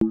On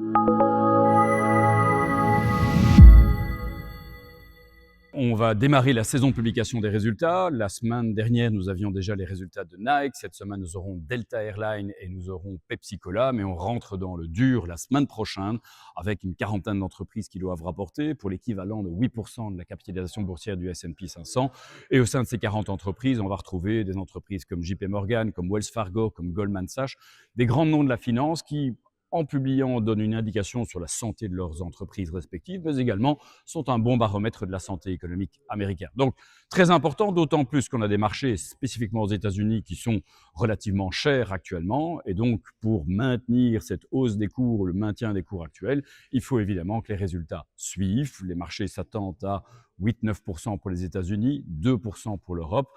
va démarrer la saison de publication des résultats. La semaine dernière, nous avions déjà les résultats de Nike. Cette semaine, nous aurons Delta Airlines et nous aurons Pepsi Cola. Mais on rentre dans le dur la semaine prochaine avec une quarantaine d'entreprises qui doivent rapporter pour l'équivalent de 8% de la capitalisation boursière du S&P 500. Et au sein de ces 40 entreprises, on va retrouver des entreprises comme JP Morgan, comme Wells Fargo, comme Goldman Sachs, des grands noms de la finance qui, en publiant, donnent une indication sur la santé de leurs entreprises respectives, mais également sont un bon baromètre de la santé économique américaine. Donc, très important, d'autant plus qu'on a des marchés spécifiquement aux États-Unis qui sont relativement chers actuellement. Et donc, pour maintenir cette hausse des cours, le maintien des cours actuels, il faut évidemment que les résultats suivent. Les marchés s'attendent à 8-9% pour les États-Unis, 2% pour l'Europe,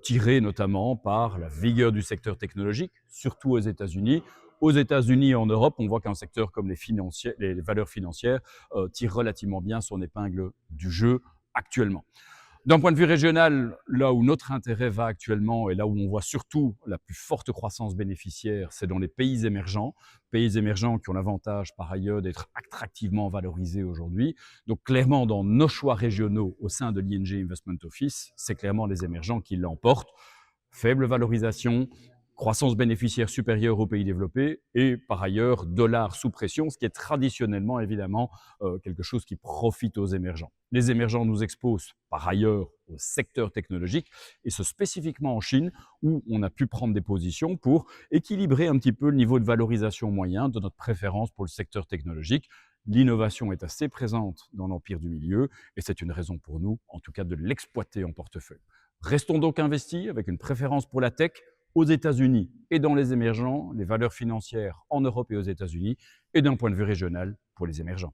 tirés notamment par la vigueur du secteur technologique, surtout aux États-Unis. Aux États-Unis et en Europe, on voit qu'un secteur comme les valeurs financières tire relativement bien son épingle du jeu actuellement. D'un point de vue régional, là où notre intérêt va actuellement et là où on voit surtout la plus forte croissance bénéficiaire, c'est dans les pays émergents qui ont l'avantage par ailleurs d'être attractivement valorisés aujourd'hui. Donc clairement, dans nos choix régionaux au sein de l'ING Investment Office, c'est clairement les émergents qui l'emportent. Faible valorisation, croissance bénéficiaire supérieure aux pays développés et par ailleurs dollar sous pression, ce qui est traditionnellement évidemment quelque chose qui profite aux émergents. Les émergents nous exposent par ailleurs au secteur technologique et ce spécifiquement en Chine où on a pu prendre des positions pour équilibrer un petit peu le niveau de valorisation moyen de notre préférence pour le secteur technologique. L'innovation est assez présente dans l'empire du milieu et c'est une raison pour nous, en tout cas, de l'exploiter en portefeuille. Restons donc investis avec une préférence pour la tech aux États-Unis et dans les émergents, les valeurs financières en Europe et aux États-Unis, et d'un point de vue régional pour les émergents.